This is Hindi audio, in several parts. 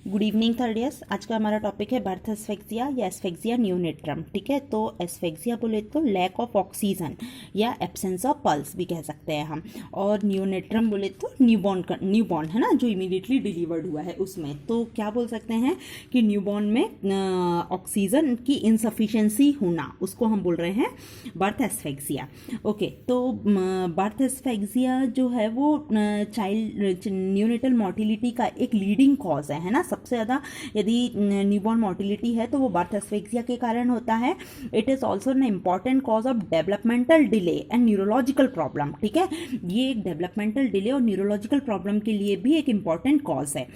Good evening third years. आज का हमारा टॉपिक है बर्थ एस्फेक्सिया या एस्फेक्सिया न्यूनेट्रम। ठीक है, तो एस्फेक्सिया बोले तो लैक ऑफ ऑक्सीजन या एब्सेंस ऑफ पल्स भी कह सकते हैं हम, और न्यूनेट्रम बोले तो न्यूबॉर्न है ना, जो इमीडिएटली डिलीवर्ड हुआ है उसमें। तो क्या बोल सकते हैं कि न्यूबॉर्न में ऑक्सीजन की इनसफिशिएंसी होना, उसको हम बोल रहे हैं बर्थ एस्फेक्सिया। ओके, तो बर्थ एस्फेक्सिया जो है वो चाइल्ड न्यूनेटल मोर्टिलिटी का एक लीडिंग कॉज है ना। सबसे ज़्यादा यदि न्यूबॉर्न मोर्टिलिटी है तो वो बर्थ एस्फेक्सिया के कारण होता है। It is also an important cause of developmental delay and neurological problem. ठीक है, ये एक डेवलपमेंटल डिले और न्यूरोलॉजिकल प्रॉब्लम के लिए भी एक इम्पॉर्टेंट कॉज है।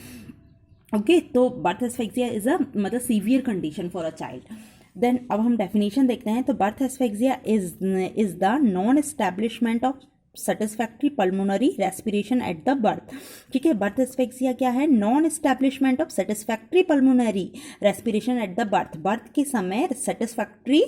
ओके, तो बर्थ एस्फेक्सिया इज अ मतलब severe condition for a child. Then अब हम डेफिनेशन देखते हैं। तो birth asphyxia is the non establishment of satisfactory pulmonary respiration at the birth. ठीक है, बर्थ एस्फेक्सिया क्या है? Non establishment of satisfactory pulmonary respiration at the birth. Birth के समय सेटिस्फैक्ट्री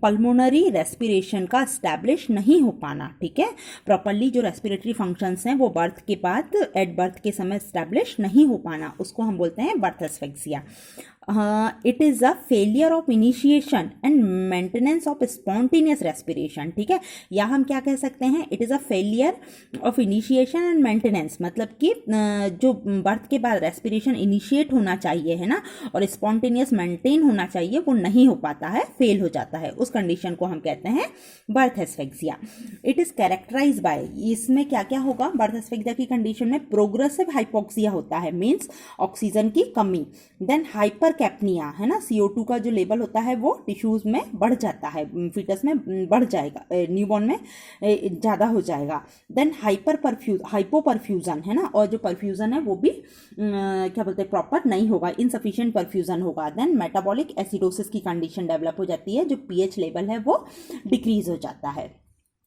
पल्मोनरी रेस्पिरेशन का एस्टैब्लिश नहीं हो पाना। ठीक है, प्रॉपरली जो रेस्पिरेटरी फंक्शंस हैं वो बर्थ के बाद एट बर्थ के समय एस्टैब्लिश नहीं हो पाना, उसको हम बोलते हैं birth asphyxia. It is a failure of initiation and maintenance of spontaneous respiration. ठीक है, या हम क्या कह सकते हैं, it is a failure of initiation and maintenance, मतलब कि जो बर्थ के बाद रेस्पिरेशन इनिशिएट होना चाहिए है ना, और स्पॉन्टेनियस मेंटेन होना चाहिए, वो नहीं हो पाता है, फेल हो जाता है। उस कंडीशन को हम कहते हैं birth asphyxia. It is characterize by, इसमें क्या क्या होगा बर्थ एस्फेक्सिया की कंडीशन में? प्रोग्रेसिव हाइपोक्सिया होता है, मीन्स ऑक्सीजन की कमी। देन हाइपर कैप्निया है ना, CO2 का जो लेवल होता है वो टिश्यूज में बढ़ जाता है, फीटस में बढ़ जाएगा, न्यूबॉर्न में ज़्यादा हो जाएगा। देन हाइपोपरफ्यूजन है ना, और जो परफ्यूजन है वो भी क्या बोलते हैं, प्रॉपर नहीं होगा, इनसफिशिएंट परफ्यूजन होगा। देन मेटाबॉलिक एसिडोसिस की कंडीशन डेवलप हो जाती है, जो pH लेवल है वो डिक्रीज हो जाता है।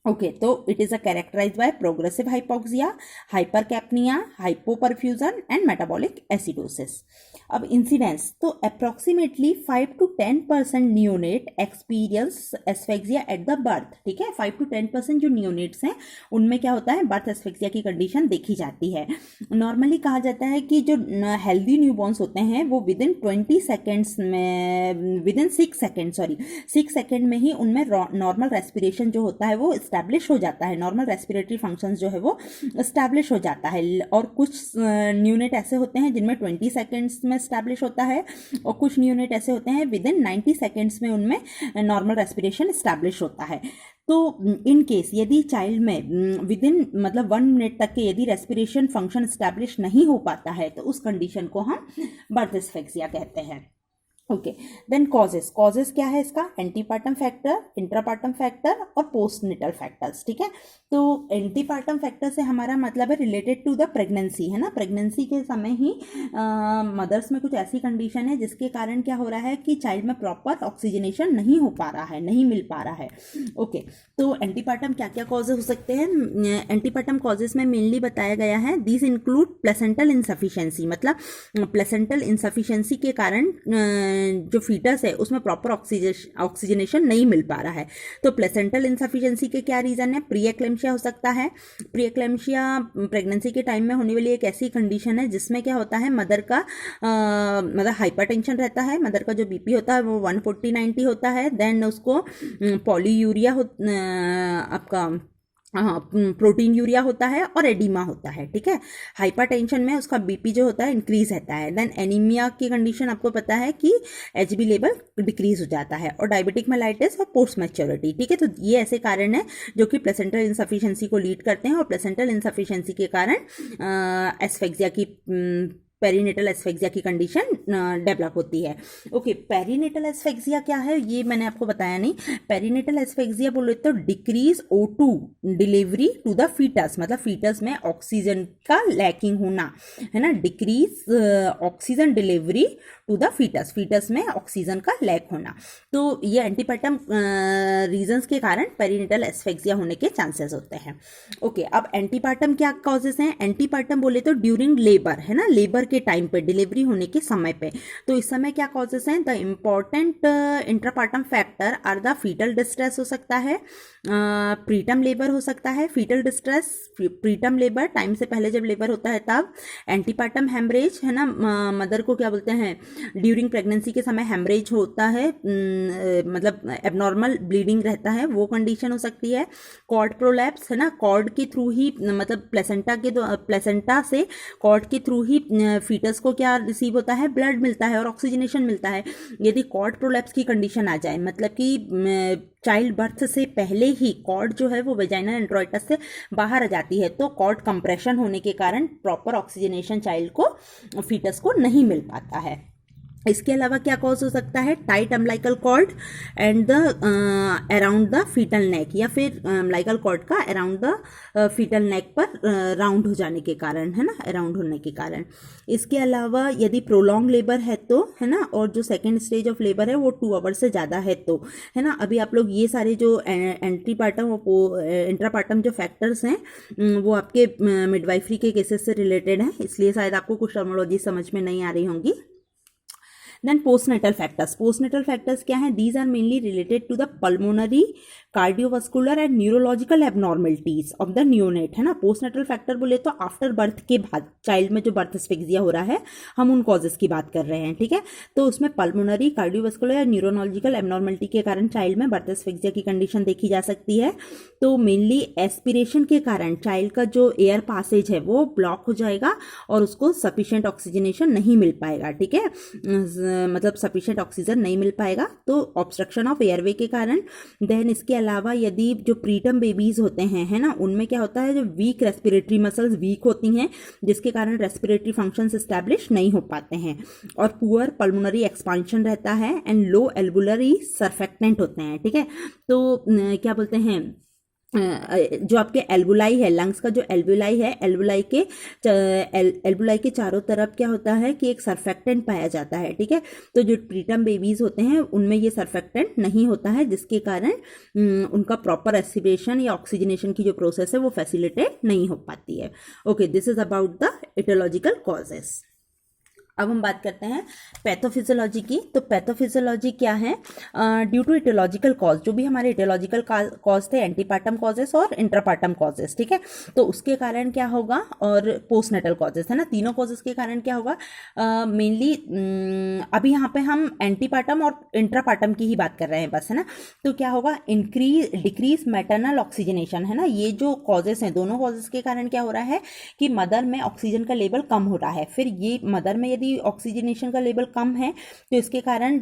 ओके, तो it is a characterize by progressive hypoxia, hypercapnia, hypoperfusion and metabolic acidosis. अब इंसिडेंस, तो approximately 5 to 10% neonate experience asphyxia at the birth. ठीक है, 5 to 10% जो नियोनेट्स हैं उनमें क्या होता है, बर्थ एस्फेक्सिया की कंडीशन देखी जाती है। नॉर्मली कहा जाता है कि जो हेल्दी न्यूबॉर्न्स होते हैं वो विद इन 6 सेकेंड में ही उनमें नॉर्मल रेस्पिरेशन जो होता है वो एस्टैब्लिश हो जाता है, नॉर्मल रेस्पिरेटरी फंक्शंस जो है वो एस्टैब्लिश हो जाता है। और कुछ न्यूनेट ऐसे होते हैं जिनमें 20 सेकेंड्स में एस्टैब्लिश होता है, और कुछ न्यूनेट ऐसे होते हैं विद इन 90 सेकेंड्स में उनमें नॉर्मल रेस्पिरेशन एस्टैब्लिश होता है। तो इन केस यदि चाइल्ड में विद इन मतलब 1 मिनट तक के यदि रेस्पिरेशन फंक्शन एस्टैब्लिश नहीं हो पाता है तो उस कंडीशन को हम बर्थ एस्फेक्सिया कहते हैं। ओके, देन कॉजेस क्या है इसका? एंटीपार्टम फैक्टर, इंट्रापार्टम फैक्टर और पोस्टनेटल फैक्टर्स। ठीक है, तो एंटीपार्टम फैक्टर से हमारा मतलब है रिलेटेड टू द प्रेगनेंसी है ना। प्रेगनेंसी के समय ही मदर्स में कुछ ऐसी कंडीशन है जिसके कारण क्या हो रहा है कि चाइल्ड में प्रॉपर ऑक्सीजनेशन नहीं हो पा रहा है, नहीं मिल पा रहा है। ओके, तो एंटीपार्टम क्या क्या कॉजेज हो सकते हैं? एंटीपार्टम कॉजेज में मेनली बताया गया है, दिस इंक्लूड प्लेसेंटल इंसफिशिएंसी, मतलब प्लेसेंटल इंसफिशिएंसी के कारण जो फीटस है उसमें प्रॉपर ऑक्सीजनेशन नहीं मिल पा रहा है। तो प्लेसेंटल इंसफिशिएंसी के क्या रीजन है? प्री एक्लेम्शिया हो सकता है। प्री एक्लेम्शिया प्रेगनेंसी के टाइम में होने वाली एक ऐसी कंडीशन है जिसमें क्या होता है, मदर का मतलब हाइपरटेंशन रहता है, मदर का जो बीपी होता है वो 140/90 होता है। देन उसको पॉलीयूरिया आपका प्रोटीन यूरिया होता है और एडिमा होता है। ठीक है, हाइपरटेंशन में उसका बीपी जो होता है इंक्रीज रहता है। देन एनीमिया की कंडीशन आपको पता है कि HB लेवल डिक्रीज हो जाता है, और डायबिटिक मेलाइटिस और पोस्ट मैच्योरिटी। ठीक है, तो ये ऐसे कारण है जो कि प्लेसेंटल इंसफिशिएंसी को लीड करते हैं, और प्लेसेंटल इंसफिशिएंसी के कारण एस्फेक्सिया की पेरीनेटल एस्फेक्सिया की कंडीशन डेवलप होती है। ओके, पेरीनेटल एस्फेक्सिया क्या है ये मैंने आपको बताया नहीं। पेरीनेटल एस्फेक्सिया बोले तो decrease O2 delivery to the fetus, मतलब फीटस में ऑक्सीजन का लैकिंग होना है ना, decrease oxygen delivery to the fetus, fetus में ऑक्सीजन का लैक होना। तो ये एंटीपार्टम रीजंस के कारण पेरीनेटल एस्फेक्सिया होने के चांसेस होते हैं। ओके, अब एंटीपार्टम क्या कॉजेस हैं? एंटीपार्टम बोले तो ड्यूरिंग लेबर है ना, लेबर के टाइम पे, डिलीवरी होने के समय पे। तो इस समय क्या कॉजेस हैं? The important intrapartum factor are the fetal distress हो सकता है, प्रीटर्म लेबर हो सकता है, fetal distress, preterm labour time से पहले जब लेबर होता है तब, एंटीपार्टम हेमरेज है ना, मदर को क्या बोलते हैं ड्यूरिंग प्रेगनेंसी के समय हेमरेज होता है, मतलब एबनॉर्मल ब्लीडिंग रहता है, वो कंडीशन हो सकती है, कॉर्ड प्रोलैप्स है ना, कॉर्ड के थ्रू ही मतलब प्लेसेंटा से कॉर्ड के थ्रू ही फीटस को क्या रिसीव होता है, ब्लड मिलता है और ऑक्सीजनेशन मिलता है। यदि कॉर्ड प्रोलैप्स की कंडीशन आ जाए, मतलब कि चाइल्ड बर्थ से पहले ही कॉर्ड जो है वो वेजाइनल एंड्रोइटस से बाहर आ जाती है, तो कॉर्ड कंप्रेशन होने के कारण प्रॉपर ऑक्सीजनेशन चाइल्ड को, फीटस को नहीं मिल पाता है। इसके अलावा क्या कॉज हो सकता है? Tight umbilical cord and the around the fetal neck, या फिर अम्बिलिकल कॉर्ड का अराउंड द फीटल नेक पर राउंड हो जाने के कारण, है ना, अराउंड होने के कारण। इसके अलावा यदि प्रोलॉन्ग लेबर है तो, है ना, और जो सेकेंड स्टेज ऑफ लेबर है वो 2 आवर्स से ज़्यादा है तो, है ना। अभी आप लोग ये सारे जो एंटीपार्टम और इंट्रापार्टम जो फैक्टर्स हैं वो आपके मिडवाइफरी के केसेस से रिलेटेड हैं, इसलिए शायद आपको कुछ टर्मिनोलॉजी समझ में नहीं आ रही होंगी। Then postnatal factors, postnatal factors क्या हैं? These are mainly related to the pulmonary, cardiovascular and neurological abnormalities of the neonate, है ना। पोस्टनेटल फैक्टर बोले तो आफ्टर बर्थ के बाद चाइल्ड में जो बर्थ एस्फिक्सिया हो रहा है, हम उन कॉजेस की बात कर रहे हैं, ठीक है। तो उसमें पल्मोनरी, कार्डियोवास्कुलर या न्यूरोलॉजिकल एबनॉर्मलिटी के कारण चाइल्ड में बर्थ एस्फिक्सिया की कंडीशन देखी जा सकती है। तो मेनली एस्पिरेशन के कारण चाइल्ड का जो एयर पासेज है वो ब्लॉक हो जाएगा और उसको सफिशिएंट ऑक्सीजनेशन नहीं मिल पाएगा, ठीक है, मतलब सफिशिएंट ऑक्सीजन नहीं मिल पाएगा, तो ऑब्स्ट्रक्शन ऑफ एयरवे के कारण। देन इसके अलावा यदि जो प्रीटर्म बेबीज होते हैं, है ना, उनमें क्या होता है, जो वीक रेस्पिरेटरी मसल्स वीक होती हैं जिसके कारण रेस्पिरेटरी फंक्शंस एस्टैब्लिश नहीं हो पाते हैं, और पुअर पल्मोनरी एक्सपांशन रहता है एंड लो एल्वुलरी सरफेक्टेंट होते हैं, ठीक है। तो क्या बोलते हैं, जो आपके एल्वुलाई है, लंग्स का जो एल्वुलाई है, एल्वुलाई के चारों तरफ क्या होता है कि एक सरफेक्टेंट पाया जाता है, ठीक है। तो जो प्रीटर्म बेबीज होते हैं उनमें ये सरफेक्टेंट नहीं होता है, जिसके कारण उनका प्रॉपर रेस्पिरेशन या ऑक्सीजनेशन की जो प्रोसेस है वो फैसिलिटेट नहीं हो पाती है। Okay, this is about the aetiological causes. अब हम बात करते हैं पैथोफिजियोलॉजी की। तो पैथोफिजियोलॉजी क्या है? ड्यू टू इटियोलॉजिकल कॉज, जो भी हमारे इटियोलॉजिकल कॉज थे, एंटीपार्टम कॉजेस और इंट्रापार्टम कॉजेस, ठीक है, तो उसके कारण क्या होगा, और पोस्टनेटल कॉजेस, है ना, तीनों कॉजेस के कारण क्या होगा, मेनली अभी यहाँ पे हम एंटीपार्टम और इंट्रापार्टम की ही बात कर रहे हैं बस, है ना। तो क्या होगा, डिक्रीज मैटरनल ऑक्सीजनेशन, है ना, ये जो कॉजेस हैं, दोनों कॉजेस के कारण क्या हो रहा है कि मदर में ऑक्सीजन का लेवल कम हो रहा है। फिर ये मदर में ऑक्सीजनेशन का लेवल कम है तो इसके कारण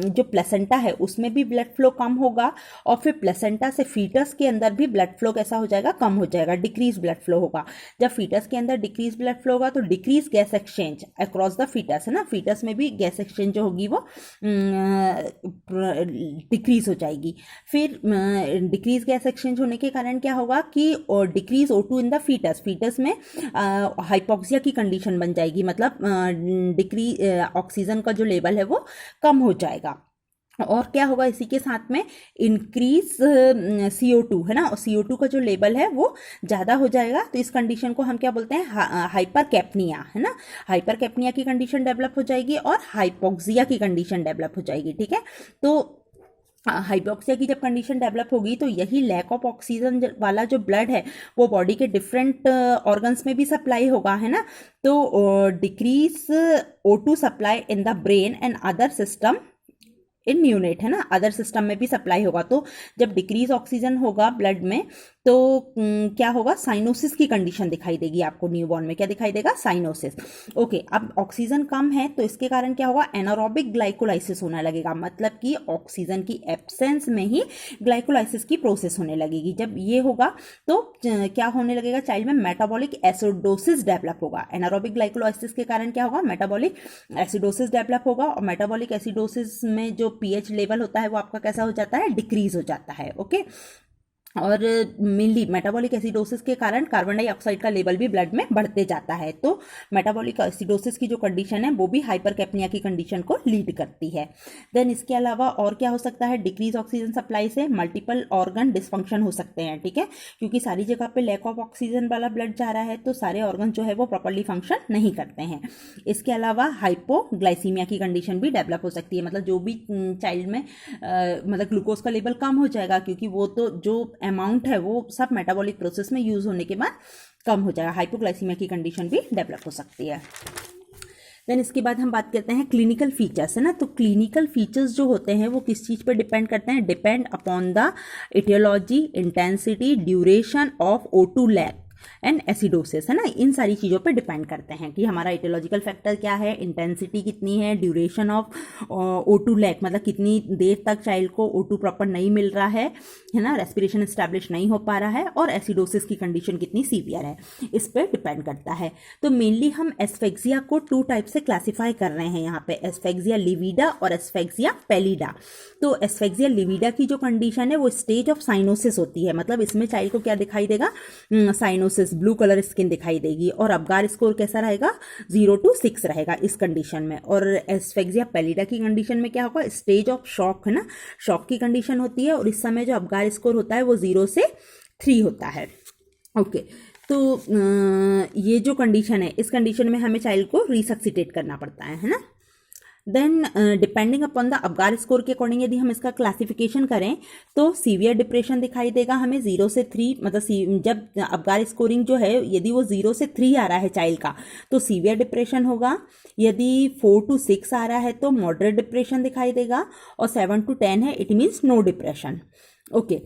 जो प्लेसेंटा है उसमें भी ब्लड फ्लो कम होगा, और फिर प्लेसेंटा से फीटस के अंदर भी ब्लड फ्लो कैसा हो जाएगा, कम हो जाएगा, डिक्रीज ब्लड फ्लो होगा। जब फीटस के अंदर डिक्रीज ब्लड फ्लो होगा तो decrease gas exchange across the fetus, है ना, फीटस में भी गैस एक्सचेंज जो होगी वो डिक्रीज हो जाएगी। फिर डिक्रीज गैस एक्सचेंज होने के कारण क्या होगा कि decrease O2 in the fetus में हाइपोक्सिया की कंडीशन बन जाएगी, मतलब ऑक्सीजन का जो लेवल है वो कम हो जाएगा। और क्या होगा इसी के साथ में, इंक्रीज CO2, है ना, और CO2 का जो लेवल है वो ज़्यादा हो जाएगा। तो इस कंडीशन को हम क्या बोलते हैं, हाइपरकैप्निया, है ना, हाइपरकैप्निया की कंडीशन डेवलप हो जाएगी और हाइपोक्सिया की कंडीशन डेवलप हो जाएगी, ठीक है। तो हाइपोक्सिया की जब कंडीशन डेवलप होगी तो यही लैक ऑफ ऑक्सीजन वाला जो ब्लड है वो बॉडी के डिफरेंट ऑर्गन्स में भी सप्लाई होगा, है ना। तो decrease O2 supply in the brain and other system in neonate, है ना, अदर सिस्टम में भी सप्लाई होगा। तो जब डिक्रीज ऑक्सीजन होगा ब्लड में तो क्या होगा, साइनोसिस की कंडीशन दिखाई देगी आपको, न्यूबॉर्न में क्या दिखाई देगा, साइनोसिस। ओके, अब ऑक्सीजन कम है तो इसके कारण क्या होगा, एनारोबिक ग्लाइकोलाइसिस होने लगेगा, मतलब कि ऑक्सीजन की एब्सेंस में ही ग्लाइकोलाइसिस की प्रोसेस होने लगेगी। जब ये होगा तो क्या होने लगेगा, चाइल्ड में मेटाबॉलिक एसिडोसिस डेवलप होगा। एनारोबिक ग्लाइकोलाइसिस के कारण क्या होगा, मेटाबॉलिक एसिडोसिस डेवलप होगा, और मेटाबॉलिक एसिडोसिस में जो pH लेवल होता है वो आपका कैसा हो जाता है, डिक्रीज हो जाता है। ओके, और मेनली मेटाबॉलिक एसिडोसिस के कारण कार्बन डाइऑक्साइड का लेवल भी ब्लड में बढ़ते जाता है। तो मेटाबॉलिक एसिडोसिस की जो कंडीशन है वो भी हाइपरकैप्निया की कंडीशन को लीड करती है। देन इसके अलावा और क्या हो सकता है, डिक्रीज ऑक्सीजन सप्लाई से मल्टीपल ऑर्गन डिस्फंक्शन हो सकते हैं, ठीक है, क्योंकि सारी जगह पे लैक ऑफ ऑक्सीजन वाला ब्लड जा रहा है तो सारे ऑर्गन जो है वो प्रॉपरली फंक्शन नहीं करते हैं। इसके अलावा हाइपोग्लाइसीमिया की कंडीशन भी डेवलप हो सकती है, मतलब जो भी चाइल्ड में मतलब ग्लूकोज का लेवल कम हो जाएगा, क्योंकि वो तो जो अमाउंट है वो सब मेटाबॉलिक प्रोसेस में यूज होने के बाद कम हो जाएगा। हाइपोग्लाइसीमिया की कंडीशन भी डेवलप हो सकती है। देन इसके बाद हम बात करते हैं क्लिनिकल फीचर्स, है ना। तो क्लिनिकल फीचर्स जो होते हैं वो किस चीज़ पर डिपेंड करते हैं, depend upon the etiology, intensity, duration of O2 lack and acidosis, है ना। इन सारी चीज़ों पे डिपेंड करते हैं कि हमारा इटियोलॉजिकल फैक्टर क्या है, इंटेंसिटी कितनी है, ड्यूरेशन ऑफ O2 लैक मतलब कितनी देर तक चाइल्ड को O2 प्रॉपर नहीं मिल रहा है ना, रेस्पिरेशन एस्टैब्लिश नहीं हो पा रहा है, और एसिडोसिस की कंडीशन कितनी सीवियर है, इस पर डिपेंड करता है। तो मेनली हम एस्फेक्सिया को 2 टाइप से क्लासीफाई कर रहे हैं यहाँ पे, एस्फेक्सिया लिविडा और एस्फेक्सिया पैलिडा। तो एस्फेक्सिया लिविडा की जो कंडीशन है वो स्टेज ऑफ साइनोसिस होती है, मतलब इसमें चाइल्ड को क्या दिखाई देगा, साइनोसिस, ब्लू कलर स्किन दिखाई देगी, और अबगार स्कोर कैसा रहेगा, 0 to 6 रहेगा इस कंडीशन में। और एस्फेक्सिया पैलिडा की कंडीशन में क्या होगा, स्टेज ऑफ शॉक, है ना, शॉक की कंडीशन होती है, और इस समय जो अबगार स्कोर होता है वो 0 से 3 होता है। ओके, तो ये जो कंडीशन है, इस कंडीशन में हमें चाइल्ड को रिसक्सिटेट करना पड़ता है ना। Then depending upon the Apgar score के अकॉर्डिंग यदि हम इसका क्लासिफिकेशन करें तो सीवियर डिप्रेशन दिखाई देगा हमें 0 से 3, मतलब जब अबगार स्कोरिंग जो है यदि वो 0 से 3 आ रहा है चाइल्ड का तो सीवियर डिप्रेशन होगा, यदि 4 to 6 आ रहा है तो मॉडरेट डिप्रेशन दिखाई देगा, और 7 to 10 है it means no depression. Okay,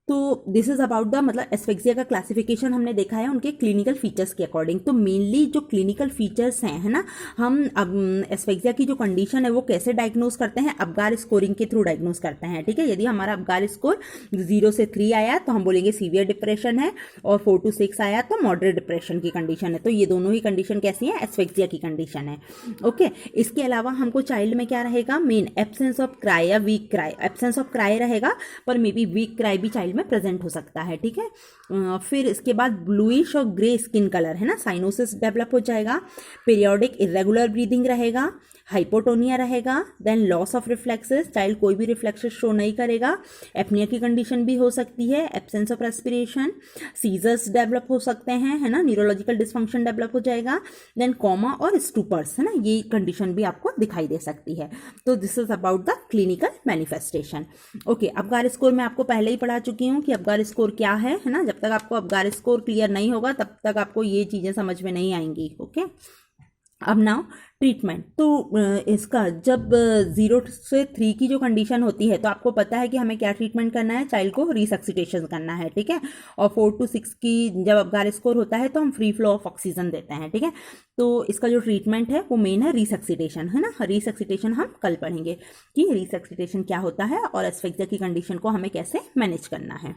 तो दिस इज अबाउट द मतलब एस्फेक्सिया का क्लासिफिकेशन हमने देखा है उनके क्लिनिकल फीचर्स के अकॉर्डिंग। तो मेनली जो क्लिनिकल फीचर्स हैं, है ना, हम अब एस्फेक्सिया की जो कंडीशन है वो कैसे डायग्नोज करते हैं, अबगार स्कोरिंग के थ्रू डायग्नोज करते हैं, ठीक है। यदि हमारा अबगार स्कोर 0 से 3 आया तो हम बोलेंगे सीवियर डिप्रेशन है, और 4 to 6 आया तो मॉडरेट डिप्रेशन की कंडीशन है। तो ये दोनों ही कंडीशन कैसी है, एस्फेक्सिया की कंडीशन है। ओके, इसके अलावा हमको चाइल्ड में क्या रहेगा, मेन एब्सेंस ऑफ क्राई या weak cry, absence of cry रहेगा पर मे बी वीक क्राई भी चाइल्ड में प्रेजेंट हो सकता है, ठीक है। फिर इसके बाद ब्लूइश और ग्रे स्किन कलर, है ना, साइनोसिस डेवलप हो जाएगा, पीरियोडिक इरेगुलर ब्रीदिंग रहेगा, हाइपोटोनिया रहेगा, then loss of reflexes, child कोई भी रिफ्लेक्सेस शो नहीं करेगा, एपनिया की कंडीशन भी हो सकती है, absence of respiration, seizures develop हो सकते हैं, है ना, न्यूरोलॉजिकल डिस्फंक्शन डेवलप हो जाएगा, देन कोमा और स्टूपर्स, है ना, ये कंडीशन भी आपको दिखाई दे सकती है। तो this is about the clinical manifestation. Okay, Apgar score मैं आपको पहले ही पढ़ा चुकी हूँ कि अबगार स्कोर क्या है ना, जब तक आपको अबगार स्कोर क्लियर नहीं होगा तब तक आपको ये चीज़ें समझ में नहीं आएंगी। ओके, अब नाउ ट्रीटमेंट। तो इसका जब 0 से 3 की जो कंडीशन होती है तो आपको पता है कि हमें क्या ट्रीटमेंट करना है, चाइल्ड को रिसक्सिटेशन करना है, ठीक है। और 4 to 6 की जब अबगार स्कोर होता है तो हम फ्री फ्लो ऑफ ऑक्सीजन देते हैं, ठीक है। तो इसका जो ट्रीटमेंट है वो मेन है रिसक्सिटेशन, है ना। रिसक्सिटेशन हम कल पढ़ेंगे कि रिसक्सिटेशन क्या होता है और एस्फेक्सिया की कंडीशन को हमें कैसे मैनेज करना है।